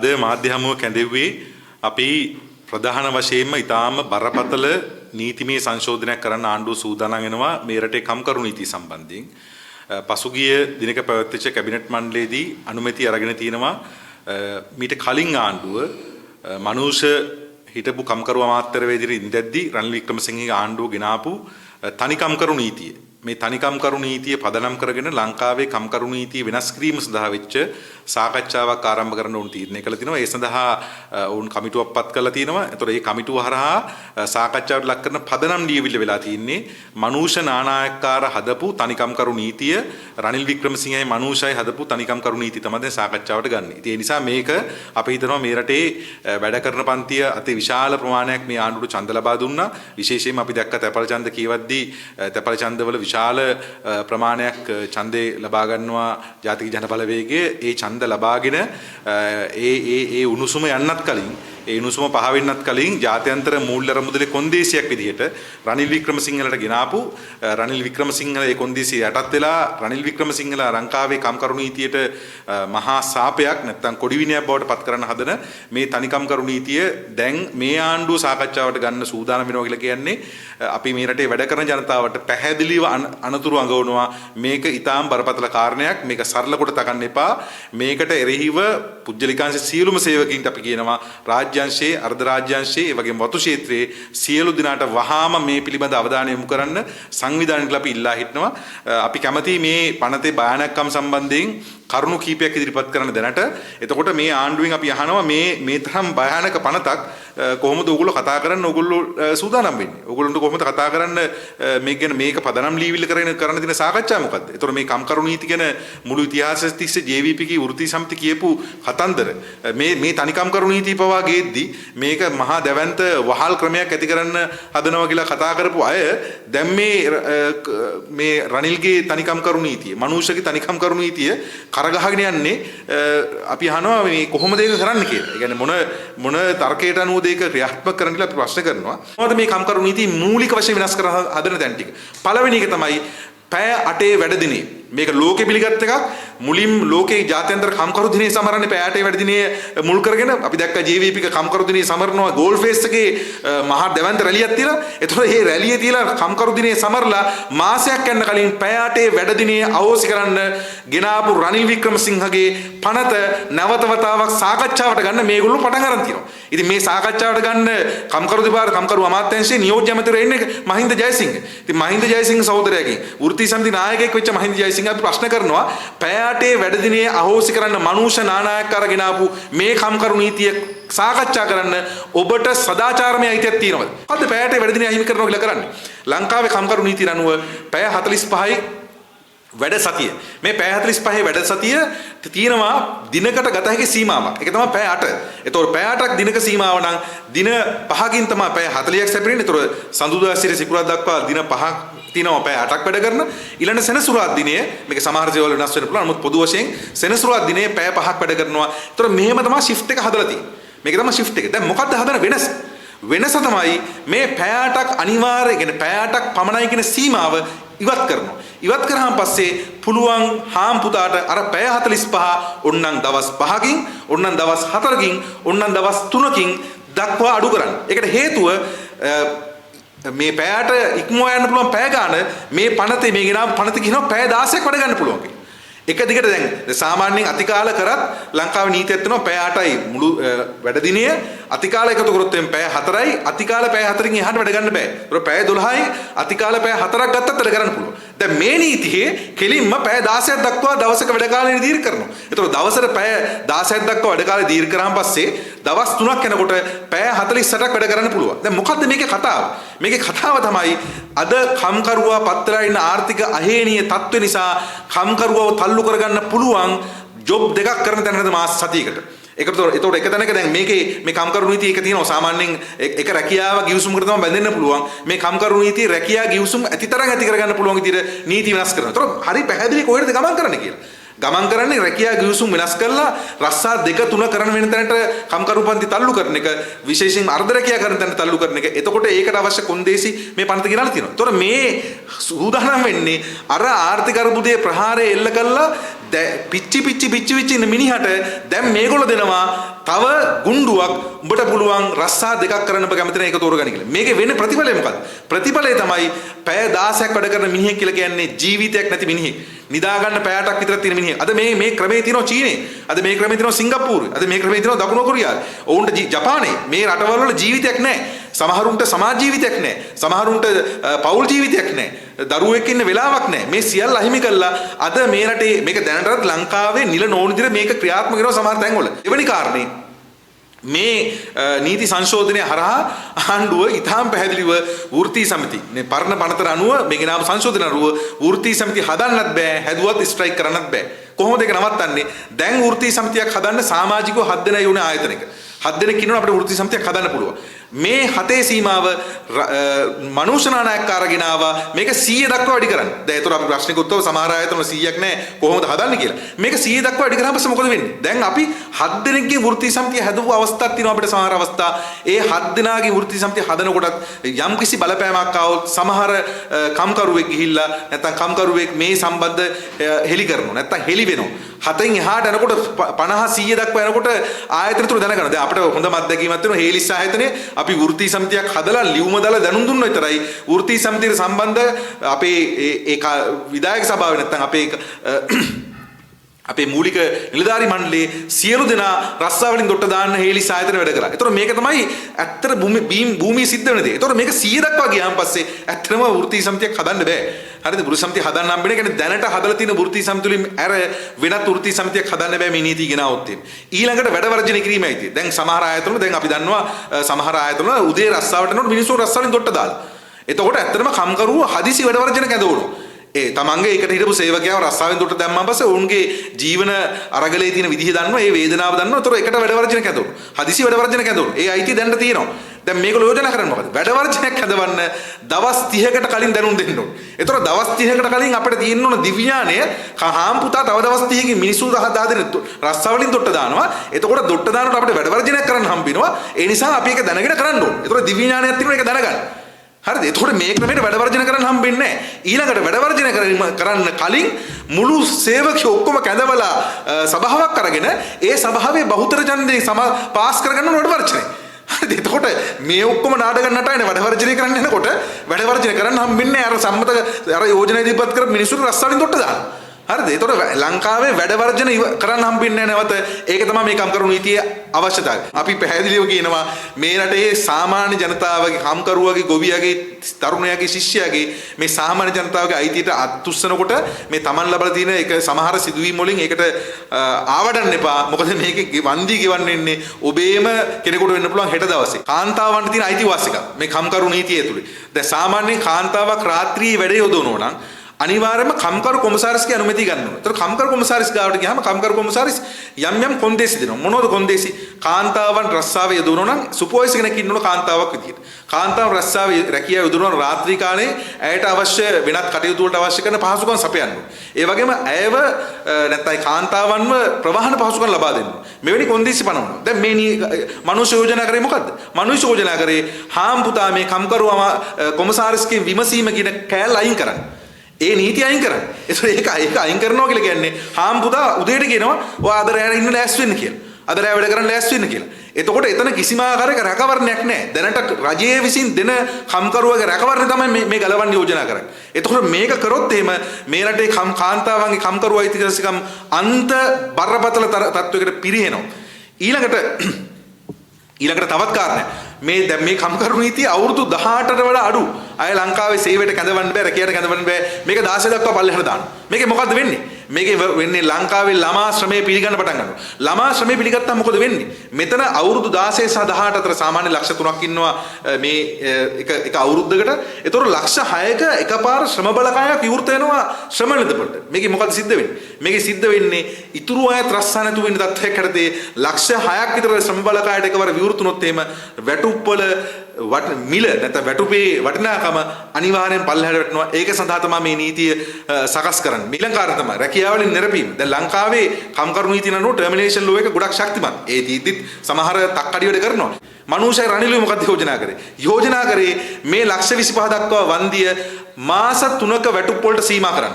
අද මාධ්‍ය හමුව කැඳෙව්වේ අපි ප්‍රධාන වශයෙන්ම ඊටාම බරපතල නීතිමය සංශෝධනයක් කරන්න ආණ්ඩුව සූදානම් වෙනවා මේ රටේ කම්කරු නීතිය සම්බන්ධයෙන්. පසුගිය දිනක පැවැත්විච්ච කැබිනට් මණ්ඩලයේදී අනුමැතිය අරගෙන තියෙනවා මීට කලින් ආණ්ඩුව මනුෂ්‍ය හිටපු කම්කරු අමාත්‍යවේදී ඉඳද්දී රනිල් වික්‍රමසිංහගේ ආණ්ඩුව ගෙනාපු තනි කම්කරු නීතිය. මේ තනි කම්කරු නීතිය පදනම් කරගෙන ලංකාවේ කම්කරු නීතිය වෙනස් කිරීම සඳහා වෙච්ච සාකච්ඡාවක් ආරම්භ කරන්න උන් තීරණය කළා තිනවා. ඒ සඳහා උන් කමිටුවක් පත් කළා තිනවා. ඒතකොට මේ කමිටුව හරහා සාකච්ඡාවට ලක් කරන පදනම් ලියවිල්ල වෙලා තියෙන්නේ මනුෂ්‍ය නානායක්කාර හදපු තනි කම්කරු නීතිය රනිල් වික්‍රමසිංහයි මනුෂ්‍යයි හදපු තනි කම්කරු නීතිය තමයි දැන් සාකච්ඡාවට ගන්න. ඉතින් ඒ නිසා මේක අපි හිතනවා මේ රටේ වැඩ කරන පන්තිය අති විශාල ප්‍රමාණයක් මේ ආණ්ඩුවට ඡන්ද ලබා දුන්නා. විශේෂයෙන්ම අපි දැක්ක තැපල් ඡන්ද කියවද්දී තැපල් ඡන්දවල විශාල ප්‍රමාණයක් ඡන්දේ ලබා ගන්නවා ජාතික ජන බලවේගයේ. ඒ ඡන්ද ලබාගෙන ඒ උණුසුම යන්නත් කලින් ඒ උණුසුම පහ වෙන්නත් කලින් ජාත්‍යන්තර මූල්‍ය අරමුදලේ කොන්දේසියක් විදිහට රනිල් වික්‍රමසිංහලට ගෙනාපු රනිල් වික්‍රමසිංහල ඒ කොන්දේසිය යටත් වෙලා රනිල් වික්‍රමසිංහල ලංකාවේ කම්කරු නීතියට මහා සාපයක් නැත්නම් කොඩි විනයක් බවට පත් කරන්න හදන මේ තනි කම්කරු නීතිය දැන් මේ ආණ්ඩුව සාකච්ඡාවට ගන්න සූදානම් වෙනවා කියලා කියන්නේ අපි මේ රටේ වැඩ කරන ජනතාවට පැහැදිලිව අනතුරු අඟවනවා. මේක ඊටාම් බරපතල කාරණයක්. මේක සරල කොට තකන්න එපා. මේකට එරෙහිව පුජ්‍යලිකාංශ සියලුම සේවකීන්ට අපි කියනවා රාජ්‍යාංශයේ අර්ධ රාජ්‍යාංශයේ ඒ වගේම වතු ක්ෂේත්‍රයේ සියලු දිනාට වහාම මේ පිළිබඳ අවධානය යොමු කරන්න සංවිධානයකට අපි ඉල්ලා හිටනවා. අපි කැමති මේ පනතේ භයානකම් සම්බන්ධයෙන් කරුණු කීපයක් ඉදිරිපත් කරන්න දැනට. එතකොට මේ ආණ්ඩුවෙන් අපි අහනවා මේ තරම් භයානක පනතක් කොහොමද ඕගොල්ලෝ කතා කරන්න ඕගොල්ලෝ සූදානම් වෙන්නේ? ඕගොල්ලන්ට කොහොමද කතා කරන්න මේක ගැන මේක පදනම් ලීවිල්ල කරන්න දින සාකච්ඡා මොකද්ද? එතකොට මේ කම්කරු නීති ගැන මුළු ඉතිහාසය තිස්සේ JVP කී වෘත්ති සමිති කියපු කතන්දර මේ තනි කම්කරු නීති පවා ගේද්දි මේක මහා දැවැන්ත වහල් ක්‍රමයක් ඇති කරන්න හදනවා කියලා කතා කරපු අය දැන් මේ රනිල්ගේ තනි කම්කරු නීතිය, මනුෂ්‍යගේ තනි කම්කරු නීතිය කරගහගෙන යන්නේ අපි අහනවා මේ කොහොමද ඒක කරන්න කියලා. ඒ කියන්නේ මොන තර්කයට අනුවද ඒක ක්‍රියාත්මක කරන්න කියලා අපි ප්‍රශ්න කරනවා. මොකද මේ කම්කරු නීති මූලික වශයෙන් වෙනස් කර හදන දැන් ටික. පළවෙනි එක තමයි පැය 8 වැඩ දිනේ. මේක ලෝකෙ පිළිගත් එකක්. මුලින් ලෝකේ ජාත්‍යන්තර කම්කරු දිනේ සමරන්නේ පැය 8 වැඩ දිනේ මුල් කරගෙන අපි දැක්කා JVP එක කම්කරු දිනේ සමරනවා ගෝල් ෆේස් එකේ මහා දැවැන්ත රැලියක් තියලා. ඒතකොට මේ රැලිය තියලා කම්කරු දිනේ සමරලා මාසයක් යන කලින් පැය 8 වැඩ දිනේ අවෝසි කරන්න ගෙනාපු රනිල් වික්‍රමසිංහගේ පනත නැවත වතාවක් සාකච්ඡාවට ගන්න මේගොල්ලෝ පටන් ගන්න තියෙනවා. ඉතින් මේ සාකච්ඡාවට ගන්න කම්කරු දෙපාර කම්කරු අමාත්‍යාංශයේ නියෝජ්‍ය ඇමතිවරයා ඉන්නේ මහින්ද ජයසිංහ. ඉතින් මහින්ද ජයසිංහ සහෝදරයාගෙන් වෘත්ති සමිති නායකයෙක් වෙච්ච මහින්ද ජයසිංහ අපි ප්‍රශ්න කරනවා පැය 8 වැඩ දිනේ අහෝසි කරන්න මනුෂ්‍ය නානායක්කාර ගෙනාපු මේ කම්කරු නීතිය සාකච්ඡා කරන්න ඔබට සදාචාරමය අයිතියක් තියෙනවද? මොකද්ද පැය 8 වැඩ දිනේ අහිමි කරනවා කියලා කරන්නේ? ලංකාවේ කම්කරු නීතිය අනුව පැය 45යි වැඩ සතිය. මේ පැය 45 වැඩ සතිය තියෙනවා දිනකට ගත හැකි සීමාවක්. ඒක තමයි පැය 8. ඒතකොට පැය 8ක් දිනක සීමාව නම් දින 5කින් තමයි පැය 40ක් සැපිරෙන්නේ. ඒතකොට සඳුදා සිට සිකුරාදා දක්වා දින 5ක් තියෙනවා පැය 8ක් වැඩ කරන. ඊළඟ සෙනසුරාදා දිනේ මේක සමහර දේවල් වෙනස් වෙන්න පුළුවන්. නමුත් පොදු වශයෙන් සෙනසුරාදා දිනේ පැය 5ක් වැඩ කරනවා. ඒතකොට මෙහෙම තමයි shift එක හදලා තියෙන්නේ. මේක තමයි shift එක. දැන් මොකක්ද හදන වෙනස? වෙනස තමයි මේ පැය 8ක් අනිවාර්ය කියන්නේ පැය 8ක් පමණයි කියන සීමාව ඉවත් කරනවා. ඉවත් කරාන් පස්සේ පුළුවන් හාම් පුතාට අර පැය 45 ඕන්නම් දවස් 5කින් ඕන්නම් දවස් 4කින් ඕන්නම් දවස් 3කින් දක්වා අඩු කරන්න. ඒකට හේතුව මේ පැයට ඉක්මවා යන්න පුළුවන් පැය ගන්න මේ පනතේ මේ ගෙනාව පනත කියනවා පැය 16ක් වැඩ ගන්න පුළුවන් කියලා. එක දිගට දැන් සාමාන්‍යයෙන් අතිකාල කරත් ලංකාවේ නීතියක් තියෙනවා පැය 8යි මුළු වැඩ දිනේ අතිකාල එකතු කරොත් එම් පැය 4යි අතිකාල පැය 4කින් එහාට වැඩ ගන්න බෑ. ඒක පැය 12යි අතිකාල පැය 4ක් ගත්තත් වැඩ කරන්න පුළුවන්. දැන් මේ නීතියේ කෙලින්ම පැය 16ක් දක්වා දවසක වැඩ කාලය දීර්ඝ කරනවා. ඒතකොට දවසට පැය 16ක් දක්වා වැඩ කාලය දීර්ඝ කරාන් පස්සේ දවස් 3ක් යනකොට පැය 48ක් වැඩ කරන්න පුළුවන්. දැන් මොකද්ද මේකේ කතාව? මේකේ කතාව තමයි අද කම්කරුවා පත්තරා ඉන්න ආර්ථික අහේනිය තත්ත්ව නිසා කම්කරුවව තල්ලු කරගන්න පුළුවන් ජොබ් දෙකක් කරන තැනකට මාස සතියකට. ඒකට එක තැනක දැන් මේකේ මේ කම්කරු නීතිය එක තියෙනවා. සාමාන්‍යයෙන් එක රැකියාව ගිවිසුමකට තමයි බැඳෙන්න පුළුවන්. මේ කම්කරු නීතිය රැකියාව ගිවිසුම් ඇතිතරම් ඇති කරගන්න පුළුවන් විදිහට නීති වෙනස් කරනවා. ඒතකොට හරි පැහැදිලි කොහෙද ගමන් කරන්න කියලා. ගමන් කරන්නේ රැකියාව ගිවිසුම් වෙනස් කරලා රස්සා 2-3 කරන වෙන තැනට කම්කරු පන්ති තල්ලු කරන එක, විශේෂයෙන් අර්ධ රැකියාව කරන තැනට තල්ලු කරන එක. එතකොට ඒකට අවශ්‍ය කොන්දේසි මේ පනත ගෙනල්ලා තියෙනවා. ඒතකොට මේ සූදානම් වෙන්නේ අර ආර්ථික අර්බුදයේ ප්‍රහාරය එල්ල කළා පිච්චි ඉන්න මිනිහට දැන් මේගොල්ලෝ දෙනවා තව ගුණ්ඩුවක් උඹට පුළුවන් රස්සා දෙකක් කරන්න ඔබ කැමති නැහැ ඒක තෝරගන්න කියලා. මේකේ වෙන්නේ ප්‍රතිඵලය මොකද්ද? ප්‍රතිඵලය තමයි පැය 16ක් වැඩ කරන මිනිහෙක් කියලා කියන්නේ ජීවිතයක් නැති මිනිහෙක්. නිදා ගන්න පැයටක් විතර තියෙන මිනිහෙක්. අද මේ ක්‍රමේ තියෙනවා චීනේ. අද මේ ක්‍රමේ තියෙනවා සිංගප්පූරුවේ. අද මේ ක්‍රමේ තියෙනවා දකුණු කොරියාවේ. ඔවුන්ට ජපානයේ මේ රටවල් වල ජීවිතයක් නැහැ. සමහරුන්ට සමාජ ජීවිතයක් නැහැ. සමහරුන්ට පෞල් ජීවිතයක් නැහැ. දරුවෙක් ඉන්න වෙලාවක් නැහැ. මේ සියල්ල අහිමි කළා අද මේ රටේ මේක දැනටත් ලංකාවේ නිල නොවුන විදිහට මේක ක්‍රියාත්මක වෙනවා සමහර තැන්වල. එවැනි කාරණේ මේ නීති සංශෝධනය හරහා ආණ්ඩුව ඉතාම පැහැදිලිව වෘත්තීය සමිති මේ පරණ පනතර අනුව මේ ගෙනාව සංශෝධන අනුව වෘත්තීය සමිති හදන්නත් බෑ හැදුවත් ස්ට්‍රයික් කරන්නත් බෑ කොහොමද ඒක නවත්තන්නේ දැන් වෘත්තීය සමිතියක් හදන්න සමාජිකව 7 දෙනා යුණ ආයතනයක 7 දෙනෙක් ඉන්නවා අපිට වෘත්තීය සමිතියක් හදන්න පුළුවන් මේ 7 සීමාව මනුෂ්‍ය නායකකාරගෙන ආවා මේක 100 දක්වා වැඩි කරන්න. දැන් ඒතර අපි ප්‍රශ්නික උත්තර සමහර ආයතන 100ක් නැහැ කොහොමද හදන්නේ කියලා. මේක 100 දක්වා වැඩි කරාම පස්සේ මොකද වෙන්නේ? දැන් අපි 7 දෙනෙක්ගේ වෘත්තීය සමිතිය හදපු අවස්ථාවක් තියෙනවා අපිට සමහර අවස්ථා. ඒ 7 දෙනාගේ වෘත්තීය සමිතිය හදනකොටත් යම් කිසි බලපෑමක් ආවොත් සමහර කම්කරුවෙක් ගිහිල්ලා නැත්නම් කම්කරුවෙක් මේ සම්බන්ධ හෙලි කරනවා. නැත්නම් හෙලි වෙනවා. 7න් එහාට යනකොට 50 100 දක්වා යනකොට ආයතන තුන දැනගන්න. දැන් අපිට හොඳම අත්දැකීමක් තියෙනවා හේලිස් ආයතනයේ අපි වෘත්තීය සමිතියක් හදලා ලියුම දාලා දැනුම් දුන්නා විතරයි වෘත්තීය සමිතියට සම්බන්ධ අපේ ඒ විධායක සභාවේ නැත්නම් අපේ මූලික නිලධාරි මණ්ඩලයේ සියලු දෙනා රස්සාවලින් දොට්ට දාන්න හේලිස් ආයතන වැඩ කරා. ඒතකොට මේක තමයි ඇත්තට භූමිය සිද්ධ වෙන දේ. ඒතකොට මේක 100 දක්වා ගියාන් පස්සේ ඇත්තටම වෘත්තීය සමිතියක් හදන්න බෑ. හරිද? වෘත්තීය සමිතිය හදන්න හම්බෙන්නේ කියන්නේ දැනට හදලා තියෙන වෘත්තීය සමිතිය වලින් අර වෙනත් වෘත්තීය සමිතියක් හදන්න බෑ මේ නීතිය ගෙනාවොත් එහෙම. ඊළඟට වැඩ වර්ජනය කිරීමයි තියෙන්නේ. දැන් සමහර ආයතන වල දැන් අපි දන්නවා සමහර ආයතන වල උදේ රස්සාවට යනකොට මිනිස්සු රස්සාවෙන් දොට්ට දාලා. එතකොට ඇත්තටම කම්කරුවෝ හදිසි වැඩ වර්ජන කැදවනවා. තමන්ගේ එකට හිටපු සේවකයව රස්සාවෙන් දොට දැම්මම පස්සේ ඔවුන්ගේ ජීවන අරගලේ තියෙන විදිහ දන්නවා ඒ වේදනාව දන්නවා. ඒතර එකට වැඩ වර්ජන කැදවනවා. හදිසි වැඩ වර්ජන කැදවනවා. ඒ අයිතිය දැනට තියෙනවා. දැන් මේගොල්ලෝ යෝජනා කරන්නේ මොකද? වැඩ වර්ජනයක් හදවන්න දවස් 30කට කලින් දැනුම් දෙන්න ඕනේ. ඒතර දවස් 30කට කලින් අපිට තියෙන්න ඕන දිව්‍යාණය හාම් පුතා තව දවස් 30කින් මිනිස්සු 10 දෙනෙක් රස්සාවලින් දොට්ට දානවා. එතකොට දොට්ට දානකොට අපිට වැඩ වර්ජනයක් කරන්න හම්බෙනවා. ඒ නිසා අපි ඒක දැනගෙන කරන්න ඕනේ. ඒතර දිව්‍යාණයක් තියෙනවා ඒක දැනගන්න. හරිද? එතකොට මේ ක්‍රමයට වැඩ වර්ජන කරන්න හම්බෙන්නේ නැහැ. ඊළඟට වැඩ වර්ජන කරන්න කලින් මුළු සේවකයෝ ඔක්කොම කැඳවලා සභාවක් අරගෙන ඒ සභාවේ බහුතර ඡන්දේ පාස් කරගන්න වැඩ වර්ජනය. හරිද? එතකොට මේ ඔක්කොම නාටකම් නටානේ වැඩ වර්ජනය කරන්න එනකොට වැඩ වර්ජනය කරන්න හම්බෙන්නේ අර සම්මත අර යෝජනා ඉදිරිපත් කරපු මිනිස්සුන්ට රස්සාවෙන් දොට්ට දාන්න. හරිද? ඒතකොට ලංකාවේ වැඩ වර්ජන කරන්න හම්බෙන්නේ නැහැ නැවත. ඒක තමයි මේ කම්කරු නීතියේ අවශ්‍යතාවය. අපි පැහැදිලිව කියනවා මේ රටේ සාමාන්‍ය ජනතාවගේ කම්කරුවගේ ගොවියගේ තරුණයාගේ ශිෂ්‍යයාගේ මේ සාමාන්‍ය ජනතාවගේ අයිතියට අත්උස්සනකොට මේ Taman ලබලා තියෙන එක සමහර සිදුවීම් වලින් ඒකට ආවඩන්න එපා. මොකද මේකේ වන්දි ගෙවන්න වෙන්නේ ඔබේම කෙනෙකුට වෙන්න පුළුවන් හෙට දවසේ. කාන්තාවන්ට තියෙන අයිතිවාසිකම් මේ කම්කරු නීතිය ඇතුලේ. දැන් සාමාන්‍යයෙන් කාන්තාවක් රාත්‍රියේ වැඩ යොදවනවා නම් අනිවාර්යයෙන්ම කම්කරු කොමසාරිස්ගේ අනුමැතිය ගන්න ඕනේ. ඒතර කම්කරු කොමසාරිස් ගාවට ගියාම කම්කරු කොමසාරිස් යම් කොන්දේසි දෙනවා. මොනවද කොන්දේසි? කාන්තාවන් රස්සාවේ යොදවනවා නම් සුපර්වයිසර් කෙනෙක් ඉන්න ඕන කාන්තාවක් විදියට. කාන්තාවන් රස්සාවේ රැකියාව යොදවනවා රාත්‍රී කාලේ ඇයට අවශ්‍ය වෙනත් කටයුතු වලට අවශ්‍ය කරන පහසුකම් සපයන්න ඕනේ. ඒ වගේම ඇයව නැත්නම් කාන්තාවන්ව ප්‍රවාහන පහසුකම් ලබා දෙන්න ඕනේ. මෙවැනි කොන්දේසි පනවනවා. දැන් මේ මනුෂ්‍ය යෝජනා කරේ මොකද්ද? මනුෂ්‍ය යෝජනා කරේ හාම් පුතා මේ කම්කරු කොමසාරිස්ගේ විමසීම කියන කෑල්ල අයින් කරන්න. ඒ නීති අයින් කරන්න. ඒක අයින් කරනවා කියලා කියන්නේ හාම් පුතා උදේට කියනවා ඔයා අද රැයට ඉන්න ලෑස්ති වෙන්න කියලා. අද රැය වැඩ කරන්න ලෑස්ති වෙන්න කියලා. එතකොට එතන කිසිම ආකාරයක රැකවරණයක් නැහැ. දැනට රජයේ විසින් දෙන කම්කරුවගේ රැකවරණ තමයි මේ ගලවන්න යෝජනා කරන්නේ. එතකොට මේක කරොත් එහෙම මේ රටේ කාන්තාවන්ගේ කම්කරුව අයිතිකම් අන්ත බරපතල තත්වයකට පිරිහෙනවා. ඊළඟට තවත් කාරණයක්. දැන් මේ කම්කරු නීතිය අවුරුදු 18ට වඩා අඩු. අය ලංකාවේ සේවයට කැඳවන්න බෑ, රැකියාවට කැඳවන්න බෑ. මේක 16 දක්වා පල්ලෙහාට දාන්න. මේකේ මොකද්ද වෙන්නේ? මේකේ වෙන්නේ ලංකාවේ ළමා ශ්‍රමයේ පිළිගන්න පටන් ගන්නවා. ළමා ශ්‍රමයේ පිළිගත්තාම මොකද වෙන්නේ? මෙතන අවුරුදු 16 සහ 18 අතර සාමාන්‍ය ලක්ෂ 3ක් ඉන්නවා මේ එක අවුරුද්දකට. ඒතකොට ලක්ෂ 6ක එකපාර ශ්‍රම බලකායක් විවෘත වෙනවා ශ්‍රම නිරතවලට. මේකේ මොකද සිද්ධ වෙන්නේ? මේකේ සිද්ධ වෙන්නේ ඉතුරු අය ත්‍රස්සා නැතුව වෙන තත්ත්වයක් හැටතේ ලක්ෂ 6ක් විතර ශ්‍රම බලකායට එකවර විවෘත වුණොත් එහෙම වැටුප්වල මිල නැත්නම් වැටුපේ වටිනාකම අනිවාර්යෙන් පල්ලෙහාට වැටෙනවා. ඒක සඳහා තමයි මේ නීතිය සකස් කරන්නේ. ඊළඟ කාරණා තමයි රැකියාවලින් නිරපීම. දැන් ලංකාවේ කම්කරු නීතිය නනෝ ටර්මිනේෂන් ලෝ එක ගොඩක් ශක්තිමත්. ඒ තීද්දිත් සමහර තක්කඩි වැඩ කරනවා. මනුෂ්‍ය රනිලුවේ මොකක්ද යෝජනා කරේ? යෝජනා කරේ මේ ලක්ෂ 25 දක්වා වන්දිය මාස 3ක වැටුප් වලට සීමා කරන්න.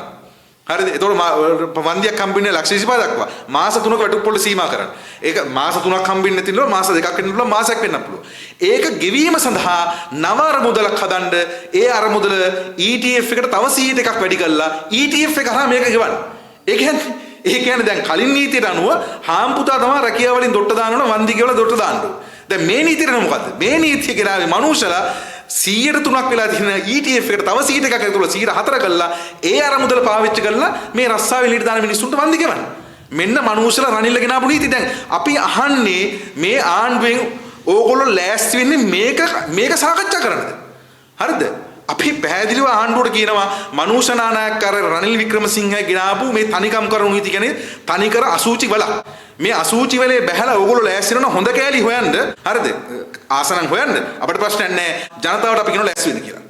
හරිද? ඒතකොට වන්දියක් හම්බෙන්නේ ලක්ෂ 25 දක්වා. මාස 3ක වැටුප්පොළ සීමා කරන්න. ඒක මාස 3ක් හම්බෙන්නේ නැතිනොත් මාස 2ක් වෙන්න පුළුවන්, මාසයක් වෙන්න පුළුවන්. ඒක ගෙවීම සඳහා නව අරමුදලක් හදන්න ඒ අරමුදල ETF එකට තව 100ක් වැඩි කරලා ETF එක හරහා මේක ගෙවන්න. ඒ කියන්නේ දැන් කලින් නීතියට අනුව හාම්පුතා තමයි රැකියාව වලින් දොට්ට දානවනේ වන්දි ගෙවලා දොට්ට දාන්න ඕනේ. දැන් මේ නීතියට මොකද්ද? මේ නීතිය ගෙනාවේ මනුෂ්‍යලා 100%ක් වෙලා තියෙන ETF එකට තව 100ක් ඇතුළත 104 කළා ඒ අරමුදල පාවිච්චි කරලා මේ රස්සාව එළියට දාන මිනිස්සුන්ට වන්දි ගෙවන්න. මෙන්න මනුෂ්‍යලා රනිල්ල ගෙනාපු නීති. දැන් අපි අහන්නේ මේ ආණ්ඩුවෙන් ඕගොල්ලෝ ලෑස්ති වෙන්නේ මේක සාකච්ඡා කරන්නද? හරිද? අපි පැහැදිලිව ආණ්ඩුවට කියනවා මනුෂ්‍ය නානායක්කාර රනිල් වික්‍රමසිංහ ගෙනාපු මේ තනිකම් කරුණු නීති කියන්නේ තනිකර අසූචි වල. මේ අසූචි වලේ බැහැලා ඕගොල්ලෝ ලෑස්ති වෙනවා හොඳ කෑලි හොයන්න. හරිද? ආසනන් හොයන්න. අපිට ප්‍රශ්නයක් නැහැ. ජනතාවට අපි කියනවා ලෑස්ති වෙන්න කියලා.